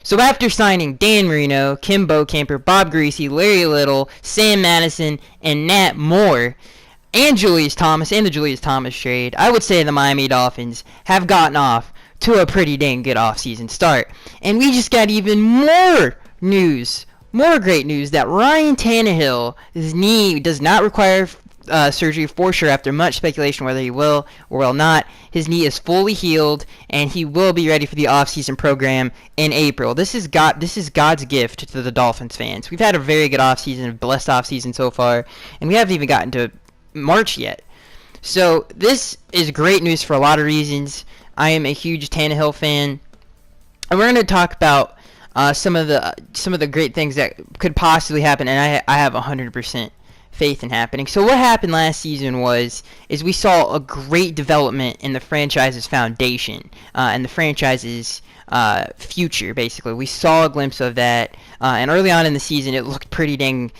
So after signing Dan Marino, Kim Bokamper, Bob Greasy, Larry Little, Sam Madison, and Nat Moore, and Julius Thomas, and the Julius Thomas trade, I would say the Miami Dolphins have gotten off to a pretty dang good offseason start. And we just got even more news, more great news, that Ryan Tannehill's knee does not require surgery for sure after much speculation whether he will or will not. His knee is fully healed, and he will be ready for the offseason program in April. This is God's gift to the Dolphins fans. We've had a very good offseason, a blessed offseason so far, and we haven't even gotten to March yet. So this is great news for a lot of reasons. I am a huge Tannehill fan, and we're going to talk about some of the great things that could possibly happen, and I have 100% faith in happening. So what happened last season is we saw a great development in the franchise's foundation and the franchise's future. Basically, we saw a glimpse of that, and early on in the season, it looked pretty dang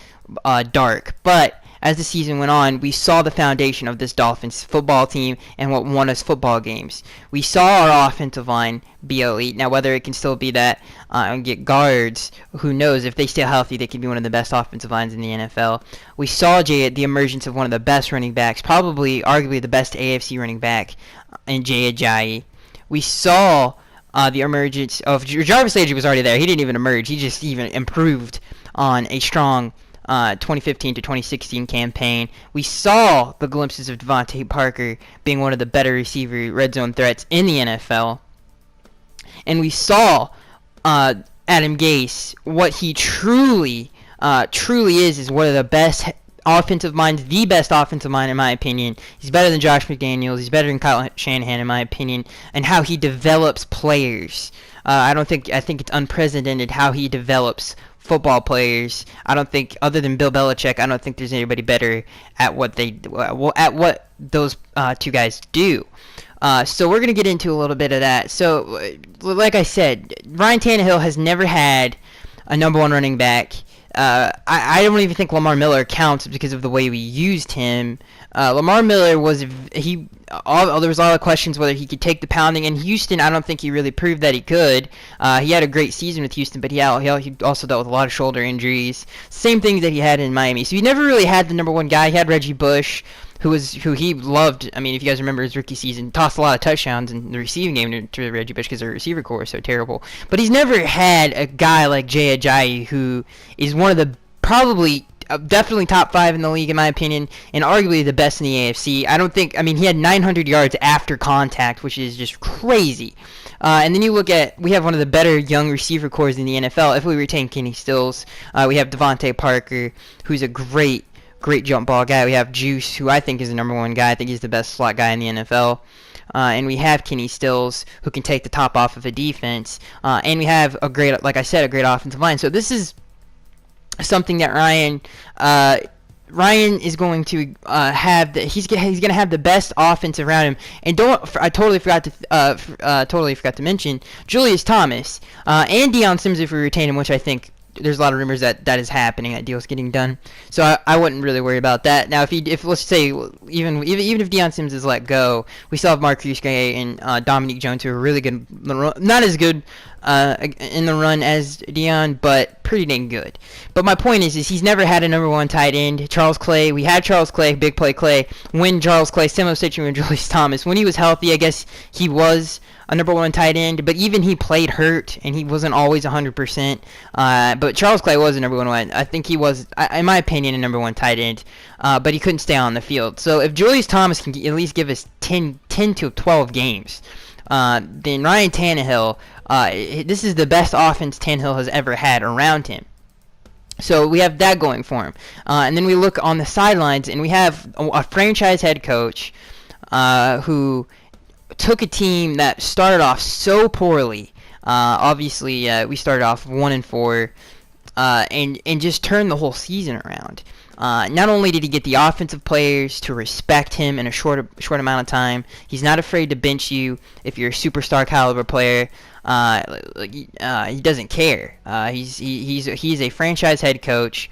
dark, but as the season went on, we saw the foundation of this Dolphins football team and what won us football games. We saw our offensive line be elite. Now, whether it can still be that and get guards, who knows? If they stay healthy, they can be one of the best offensive lines in the NFL. We saw the emergence of one of the best running backs, probably arguably the best AFC running back in Jay Ajayi. We saw the emergence of Jarvis Landry was already there. He didn't even emerge. He just even improved on a strong 2015 to 2016 campaign. We saw the glimpses of Devontae Parker being one of the better receiver red zone threats in the NFL. And we saw Adam Gase, what he truly is one of the best offensive minds, the best offensive mind in my opinion. He's better than Josh McDaniels. He's better than Kyle Shanahan in my opinion, and how he develops players. I think it's unprecedented how he develops football players. I don't think, other than Bill Belichick, I don't think there's anybody better at what those two guys do. So we're going to get into a little bit of that. So, like I said, Ryan Tannehill has never had a number one running back. I don't even think Lamar Miller counts because of the way we used him. Lamar Miller there was a lot of questions whether he could take the pounding. In Houston, I don't think he really proved that he could. He had a great season with Houston, but he also dealt with a lot of shoulder injuries. Same thing that he had in Miami. So he never really had the number one guy. He had Reggie Bush, who he loved. I mean, if you guys remember his rookie season, tossed a lot of touchdowns in the receiving game to Reggie Bush because their receiver core is so terrible. But he's never had a guy like Jay Ajayi, who is one of the definitely top 5 in the league in my opinion, and arguably the best in the AFC. He had 900 yards after contact, which is just crazy. And then you look at, we have one of the better young receiver cores in the NFL. If we retain Kenny Stills, we have Devontae Parker, who's a great jump ball guy. We have Juice, who I think is the number one guy. I think he's the best slot guy in the NFL. And we have Kenny Stills, who can take the top off of a defense. And we have a great offensive line. So this is something that Ryan is going to have. He's going to have the best offense around him. And I totally forgot to mention Julius Thomas and Deion Sims if we retain him, which I think there's a lot of rumors that is happening. That deal's getting done, so I wouldn't really worry about that. Now, if let's say even if Deion Sims is let go, we still have Marquise Gay and Dominique Jones, who are really good, not as good in the run as Deion, but pretty dang good. But my point is he's never had a number one tight end. Charles Clay, we had Charles Clay, big play Clay. When Charles Clay, similar situation with Julius Thomas, when he was healthy, I guess he was a number one tight end, but even he played hurt, and he wasn't always 100%. But Charles Clay was a number one. I think he was, in my opinion, a number one tight end, but he couldn't stay on the field. So if Julius Thomas can at least give us 10 to 12 games, then Ryan Tannehill, this is the best offense Tannehill has ever had around him. So we have that going for him. And then we look on the sidelines, and we have a franchise head coach who took a team that started off so poorly. Obviously, we started off 1-4, and just turned the whole season around. Not only did he get the offensive players to respect him in a short amount of time, he's not afraid to bench you if you're a superstar caliber player. He doesn't care. He's a franchise head coach.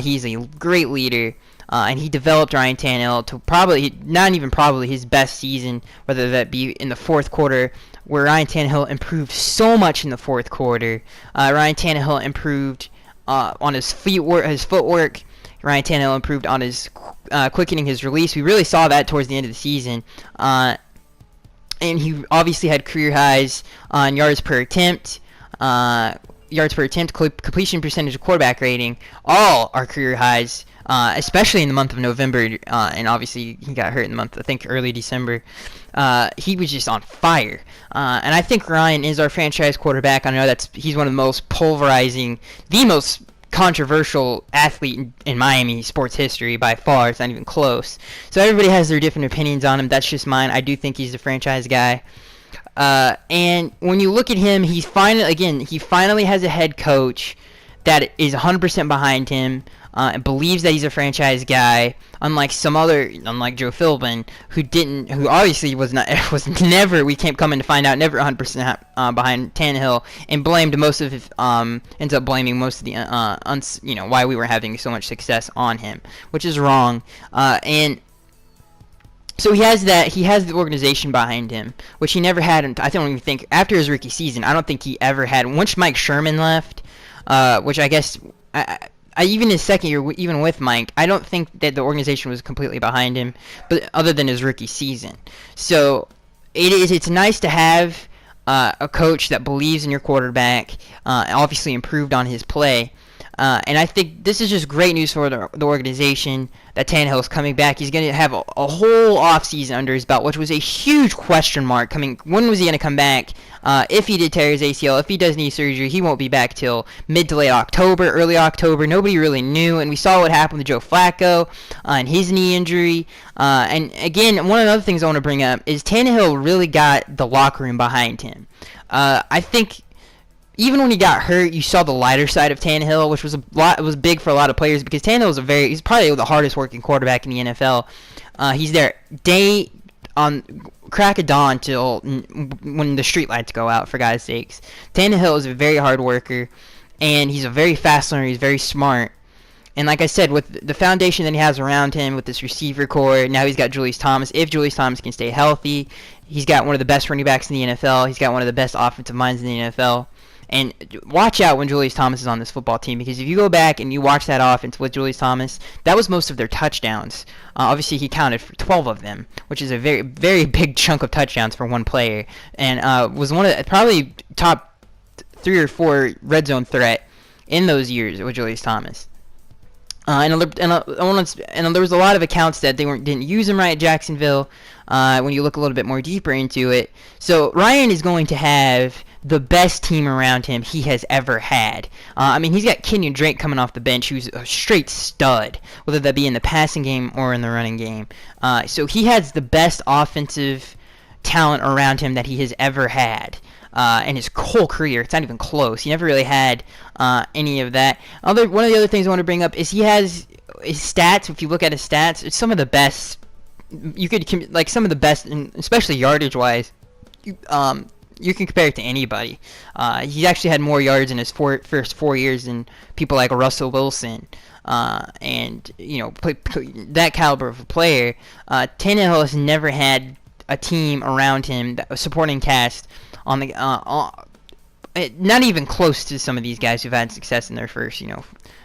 He's a great leader. and he developed Ryan Tannehill to probably, not even probably, his best season, whether that be in the fourth quarter, where Ryan Tannehill improved so much in the fourth quarter. Ryan Tannehill improved on his footwork. Ryan Tannehill improved on his quickening his release. We really saw that towards the end of the season. And he obviously had career highs on yards per attempt, completion percentage, quarterback rating. All are career highs, especially in the month of November. And obviously he got hurt in the month, I think, early December. He was just on fire. And I think Ryan is our franchise quarterback. I know he's one of the most pulverizing, the most controversial athlete in Miami sports history by far. It's not even close. So everybody has their different opinions on him. That's just mine. I do think he's the franchise guy. And when you look at him, he finally has a head coach that is 100% behind him, and believes that he's a franchise guy, unlike Joe Philbin, who obviously was never, we can't come in to find out, never 100% behind Tannehill, and blamed most of his, ends up blaming most of the, why we were having so much success on him, which is wrong. And so he has the organization behind him, which he never had. I don't even think after his rookie season. I don't think he ever had. Once Mike Sherman left, which I guess even his second year, even with Mike, I don't think that the organization was completely behind him, but other than his rookie season. So it's nice to have a coach that believes in your quarterback, obviously improved on his play. And I think this is just great news for the organization that Tannehill is coming back. He's going to have a whole offseason under his belt, which was a huge question mark. When was he going to come back? If he did tear his ACL, if he does knee surgery, he won't be back till mid to late October, early October. Nobody really knew, and we saw what happened with Joe Flacco and his knee injury. And again, one of the other things I want to bring up is Tannehill really got the locker room behind him. I think even when he got hurt, you saw the lighter side of Tannehill, which was was big for a lot of players because Tannehill he's probably the hardest working quarterback in the NFL. He's there crack of dawn till when the street lights go out, for God's sakes. Tannehill is a very hard worker, and he's a very fast learner. He's very smart. And like I said, with the foundation that he has around him, with this receiver core, now he's got Julius Thomas. If Julius Thomas can stay healthy, he's got one of the best running backs in the NFL. He's got one of the best offensive minds in the NFL. And watch out when Julius Thomas is on this football team, because if you go back and you watch that offense with Julius Thomas, that was most of their touchdowns. Obviously, he counted for 12 of them, which is a very, very big chunk of touchdowns for one player, and was one of the, probably top 3 or 4 red zone threat in those years with Julius Thomas. And there was a lot of accounts that didn't use him right at Jacksonville. When you look a little bit more deeper into it, so Ryan is going to have the best team around him he has ever had. He's got Kenyon Drake coming off the bench, who's a straight stud, whether that be in the passing game or in the running game. So he has the best offensive talent around him that he has ever had. In his whole career. It's not even close. He never really had any of that. One of the other things I want to bring up is he has his stats. If you look at his stats, it's some of the best. Some of the best, especially yardage-wise. You can compare it to anybody. He actually had more yards in his first 4 years than people like Russell Wilson. And that caliber of a player. Tannehill has never had a team around him, a supporting cast on the not even close to some of these guys who've had success in their first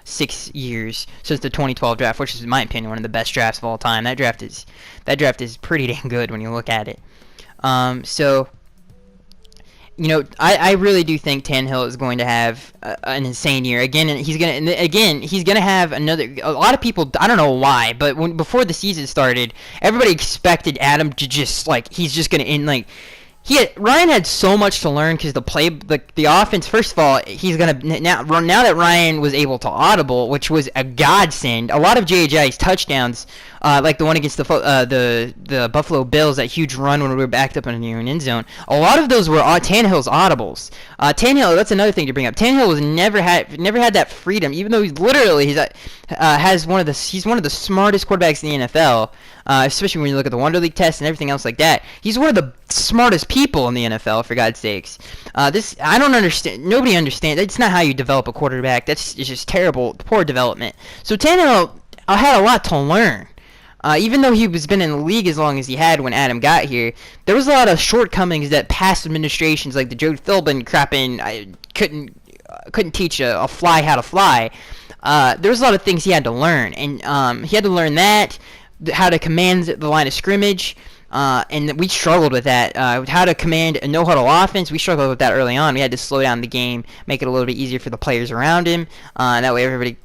6 years since the 2012 draft, which is, in my opinion, one of the best drafts of all time. That draft is pretty dang good when you look at it. I really do think Tannehill is going to have an insane year again, and he's gonna have another. A lot of people, I don't know why, but before the season started, everybody expected Adam to just he's just gonna end Ryan had so much to learn because the offense. First of all, he's gonna now that Ryan was able to audible, which was a godsend. A lot of J.J.'s touchdowns, like the one against the Buffalo Bills, that huge run when we were backed up in the end zone. A lot of those were Tannehill's audibles. Tannehill, that's another thing to bring up. Tannehill was never had that freedom, even though he's one of the smartest quarterbacks in the NFL. Especially when you look at the Wonder League test and everything else like that. He's one of the smartest people in the NFL, for God's sakes. I don't understand. Nobody understands. That's not how you develop a quarterback. It's just terrible, poor development. So Tannehill, had a lot to learn. Even though he was been in the league as long as he had when Adam got here, there was a lot of shortcomings that past administrations like the Joe Philbin couldn't teach a fly how to fly. There was a lot of things he had to learn, and he had to learn how to command the line of scrimmage. And we struggled with that. How to command a no-huddle offense, we struggled with that early on. We had to slow down the game, make it a little bit easier for the players around him. That way everybody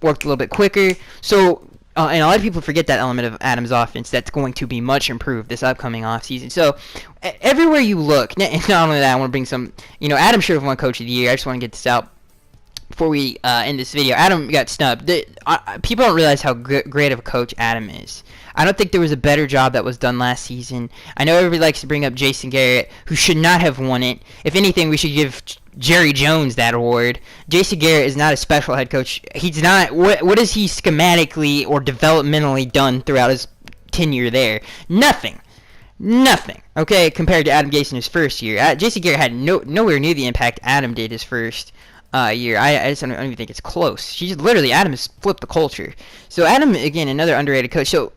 worked a little bit quicker. So, and a lot of people forget that element of Adams' offense that's going to be much improved this upcoming offseason. So, everywhere you look, and not only that, I want to bring some, Adam should have won Coach of the Year. I just want to get this out before we end this video. Adam got snubbed. People don't realize how great of a coach Adam is. I don't think there was a better job that was done last season. I know everybody likes to bring up Jason Garrett, who should not have won it. If anything, we should give Jerry Jones that award. Jason Garrett is not a special head coach. He's not. What has he schematically or developmentally done throughout his tenure there? Nothing. Okay, compared to Adam Gase in his first year. Jason Garrett had nowhere near the impact Adam did his first year. I just don't even think it's close. Adam has flipped the culture. So Adam, again, another underrated coach. So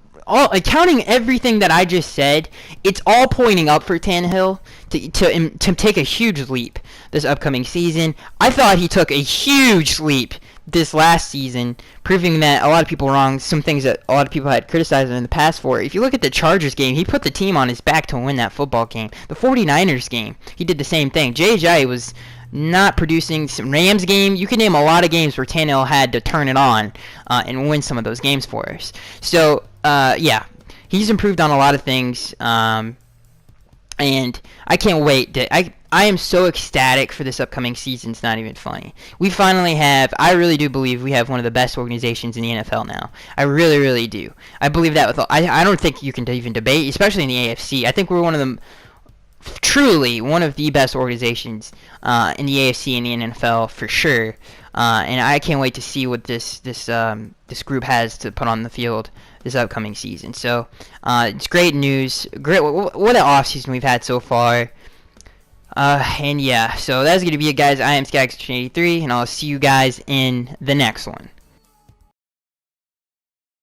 counting everything that I just said, it's all pointing up for Tannehill to take a huge leap this upcoming season. I thought he took a huge leap this last season, proving that a lot of people were wrong, some things that a lot of people had criticized him in the past for. If you look at the Chargers game, he put the team on his back to win that football game. The 49ers game, he did the same thing. J.J. was not producing. Some Rams game, you can name a lot of games where Tannehill had to turn it on and win some of those games for us. So, yeah, he's improved on a lot of things, and I can't wait. I am so ecstatic for this upcoming season, it's not even funny. We finally I really do believe we have one of the best organizations in the NFL now. I really, really do. I believe that I don't think you can even debate, especially in the AFC. I think we're truly one of the best organizations in the AFC and the NFL for sure. And I can't wait to see what this group has to put on the field this upcoming season. So it's great news. Great, what an offseason we've had so far. And yeah, so that's going to be it, guys. I am Skaggs83, and I'll see you guys in the next one.